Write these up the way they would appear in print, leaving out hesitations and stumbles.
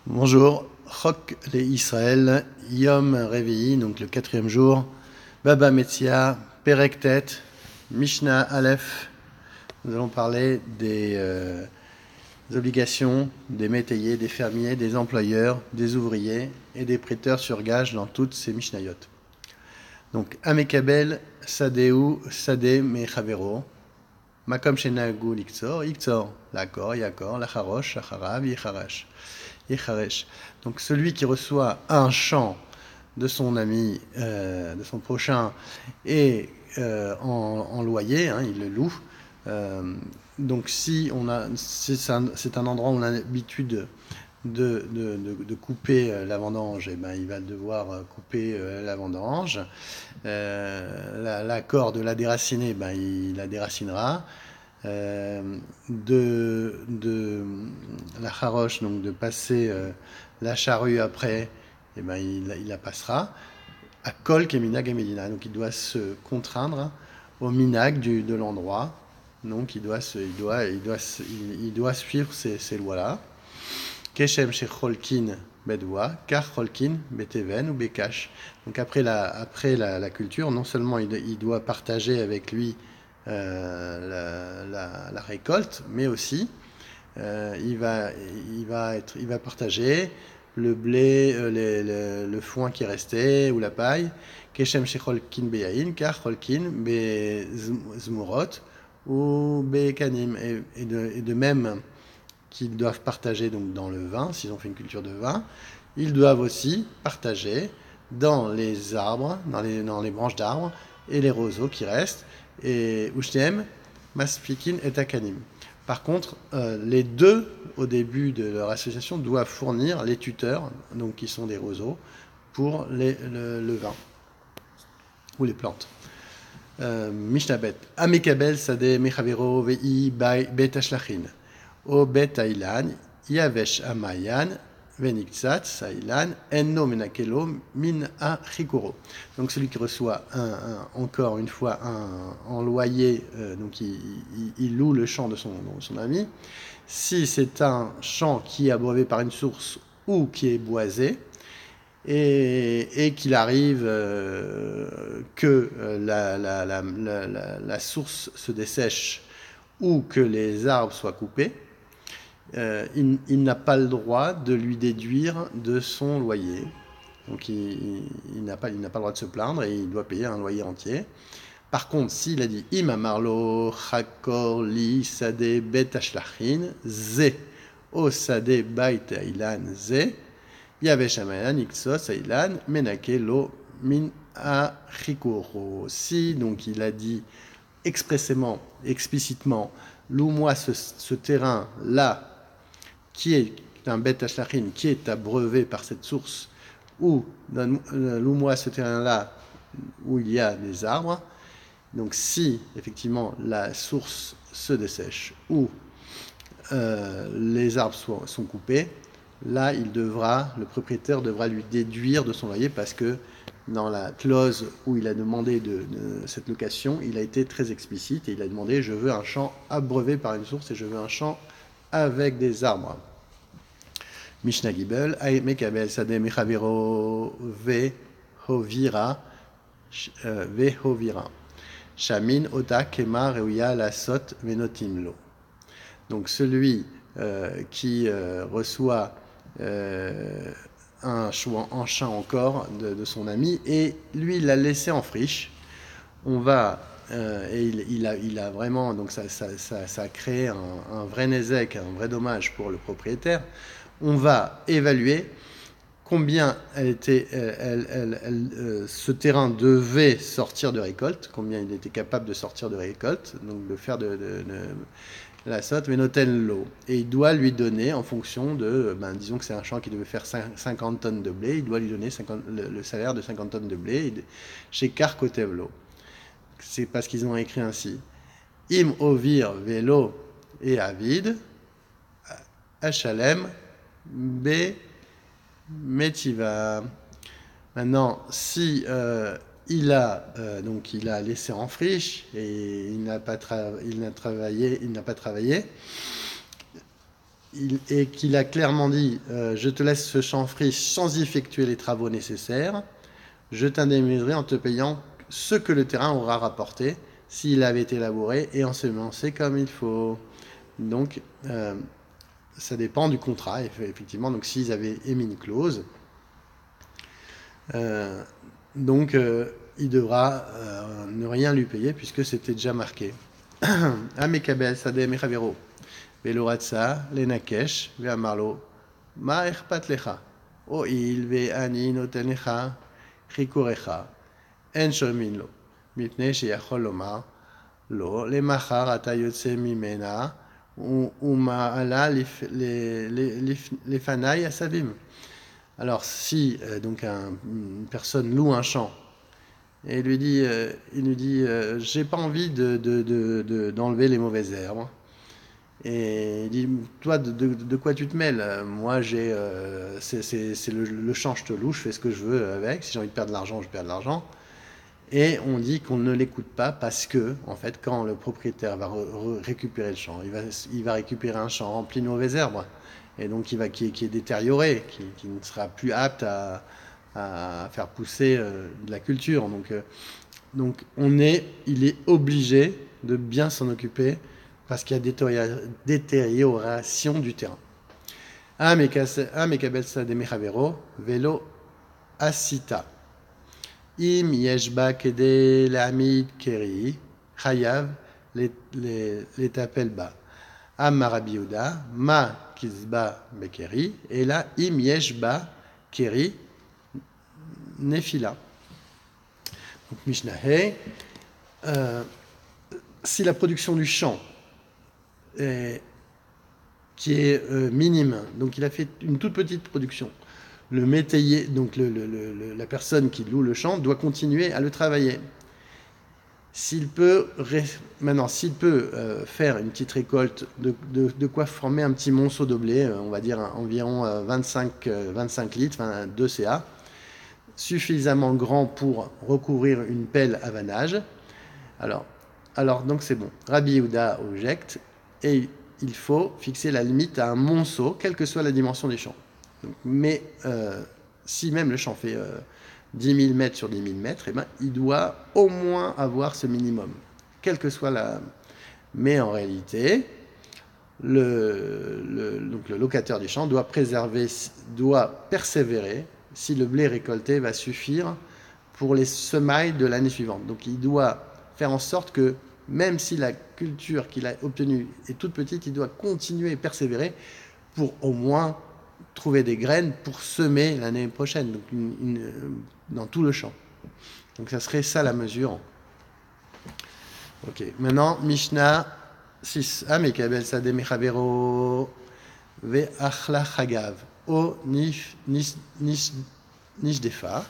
Bonjour, Chok les Israël, Yom Revi'i, donc le quatrième jour, Baba Metzia, Perek Tet, Mishnah Aleph. Nous allons parler des obligations des métayers, des fermiers, des employeurs, des ouvriers et des prêteurs sur gage dans toutes ces Mishnayot. Donc, Amekabel, Sadeu, Sade Mechavero, Makom Shenagu Liktsor, Iktsor, Lakor, Yakor, Lacharosh, Lacharav, Yicharash. Donc celui qui reçoit un champ de son ami, de son prochain, et en loyer, il le loue. Donc si c'est un endroit où on a l'habitude de couper la vendange, il va devoir couper la vendange. L'accord de la déraciner, il la déracinera. De la charoche, donc de passer la charrue après, il la passera. À Kol Keminag et Medina, donc il doit se contraindre au minag de l'endroit. Donc il doit suivre ces lois-là. Keshem Shecholkin Bedwa, Kar Cholkin Beteven ou Bekash. Donc après la culture, non seulement il doit partager avec lui la récolte, mais aussi il va partager le blé, le foin qui est resté ou la paille. Keshem Shecholkin Beyain, Kar Cholkin Bezmurot ou Bekanim. Et de même qu'ils doivent partager donc dans le vin, s'ils ont fait une culture de vin, ils doivent aussi partager dans les arbres, dans les branches d'arbres et les roseaux qui restent. Et Ushtem, Masfikin et Takanim. Par contre, les deux, au début de leur association, doivent fournir les tuteurs, donc qui sont des roseaux, pour le vin ou les plantes. Mishnabet. Amikabel Sade Mechavero Vei Bet Ashlachin. O Bet Ailan, Yavesh Amayan, Veniktsat, Sailan, Enno Menakelo, Min A Chikuro. Donc celui qui reçoit encore une fois en loyer, donc il loue le champ de son ami. Si c'est un champ qui est abreuvé par une source ou qui est boisé, et qu'il arrive que la source se dessèche ou que les arbres soient coupés, il n'a pas le droit de lui déduire de son loyer. Donc il n'a pas le droit de se plaindre et il doit payer un loyer entier. Par contre, s'il a dit Im amarlo chakor li sade bet ashlachin ze o sade bait ailan ze yavesh amayan iksos ailan menake lo min achikoro. Si donc il a dit explicitement, loue-moi ce terrain-là, qui est un bet ashlachin, qui est abreuvé par cette source, ou loue-moi ce terrain-là où il y a des arbres. Donc si effectivement la source se dessèche ou les arbres sont coupés, là le propriétaire devra lui déduire de son loyer, parce que dans la clause où il a demandé de cette location, il a été très explicite et il a demandé: je veux un champ abreuvé par une source et je veux un champ avec des arbres. Mishnah Gibel, Mekabel Sade Mechavero Vehovira, Shamin Ota Kema Reuya Lasot Venotimlo. Donc celui qui reçoit un champ encore de son ami, et lui il l'a laissé en friche, on va et il a vraiment, donc ça a créé un vrai nézek, un vrai dommage pour le propriétaire. On va évaluer combien ce terrain devait sortir de récolte, combien il était capable de sortir de récolte, donc de faire de la sotte, Venoten l'eau. Et il doit lui donner, en fonction de, disons que c'est un champ qui devait faire 50 tonnes de blé, il doit lui donner le salaire de 50 tonnes de blé chez Karkotevlo. C'est parce qu'ils ont écrit ainsi: Im ovir velo et avid, Hachalem B Metiva. Maintenant, si il a laissé en friche et il n'a pas travaillé, et qu'il a clairement dit je te laisse ce champ friche sans y effectuer les travaux nécessaires, je t'indemniserai en te payant ce que le terrain aura rapporté s'il avait été labouré et ensemencé comme il faut. Donc, ça dépend du contrat, effectivement. Donc, s'ils avaient émis une clause, il devra ne rien lui payer puisque c'était déjà marqué. Amekabel Sadeh Mechavero. Veloratsa, Lenakesh, Veamarlo, Ma Erpat Lecha. Oil, Veani, Notenecha, Chikurecha. En Shomin lo. Mipne Sheyachol Lomar. Lo, למחר אתה יוצא ממנה ומעלה לפניי הסבים. Alors si donc une personne loue un champ et il lui dit j'ai pas envie d'enlever les mauvaises herbes, et il dit toi de quoi tu te mêles, moi c'est le champ, je te loue, je fais ce que je veux avec, si j'ai envie de perdre de l'argent je perds de l'argent. Et on dit qu'on ne l'écoute pas parce que, en fait, quand le propriétaire va récupérer le champ, il va récupérer un champ rempli de mauvaises herbes, et donc qui est détérioré, qui ne sera plus apte à faire pousser de la culture. Donc il est obligé de bien s'en occuper parce qu'il y a détérioration du terrain. Amekabel de Mechavero, Velo Asita. Im yeshba kede l'amid keri, chayav l'étapel ba. Am Rabbi Yehuda, ma kizba bekeri, et là im yeshba keri nefila. Donc Mishnah Hey, si la production du champ qui est minime, donc il a fait une toute petite production, le métayer, donc la personne qui loue le champ, doit continuer à le travailler. S'il peut faire une petite récolte, de quoi former un petit monceau de blé, on va dire environ 25 litres, 2 CA, suffisamment grand pour recouvrir une pelle à vannage, alors donc c'est bon. Rabbi Yehuda objecte, et il faut fixer la limite à un monceau, quelle que soit la dimension des champs. Mais si même le champ fait 10 000 mètres sur 10 000 mètres, eh ben, il doit au moins avoir ce minimum, quelle que soit la... Mais en réalité, donc le locataire du champ doit persévérer si le blé récolté va suffire pour les semailles de l'année suivante. Donc il doit faire en sorte que même si la culture qu'il a obtenue est toute petite, il doit continuer et persévérer pour au moins trouver des graines pour semer l'année prochaine, donc dans tout le champ. Donc ça serait ça la mesure. Ok, maintenant Mishnah 6. Amekabel Sadeh Mechavero Ve'achla Chagav O Nishdefa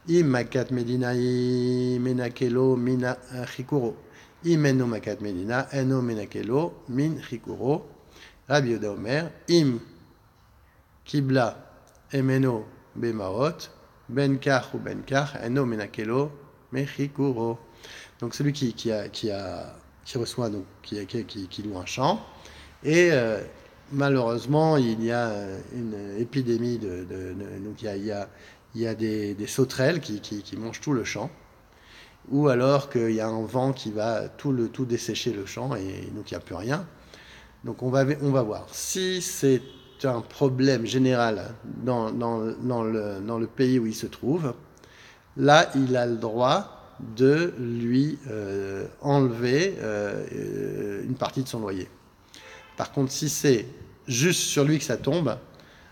Im Makat Medinaï Menakelo Mina Chikuro Im Eno Makat Medina Eno Menakelo Min Chikuro Rabbi Yehuda Omer Im Kibla Emeno Bemaot Benkach ou Benkach Eno Menakelo Mechikuro. Donc celui qui reçoit, donc qui loue un champ, et malheureusement il y a une épidémie donc il y a des sauterelles qui mangent tout le champ, ou alors qu'il y a un vent qui va tout dessécher le champ et donc il n'y a plus rien. Donc on va voir si c'est un problème général dans le pays où il se trouve. Là il a le droit de lui enlever une partie de son loyer. Par contre, si c'est juste sur lui que ça tombe,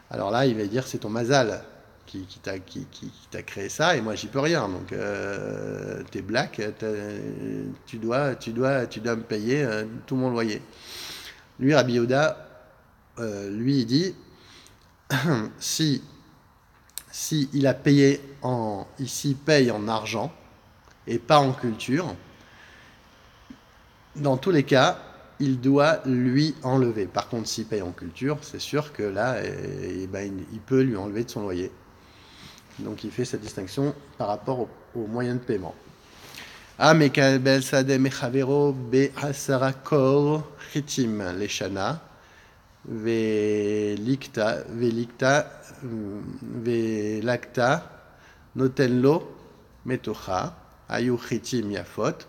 alors là, il va dire c'est ton mazal qui t'a créé ça et moi j'y peux rien. Donc t'es black, tu dois me payer tout mon loyer. Lui, Rabbi Yehuda, lui il dit si il a payé ici paye en argent et pas en culture, dans tous les cas, il doit lui enlever. Par contre, s'il paye en culture, c'est sûr que là, il peut lui enlever de son loyer. Donc il fait cette distinction par rapport aux moyens de paiement. Mekabel Sadeh Mechavero Be'asara Kor Chitim Leshana Velikta, Velakta, Noten lo, Metocha, Ayu chitim yafot,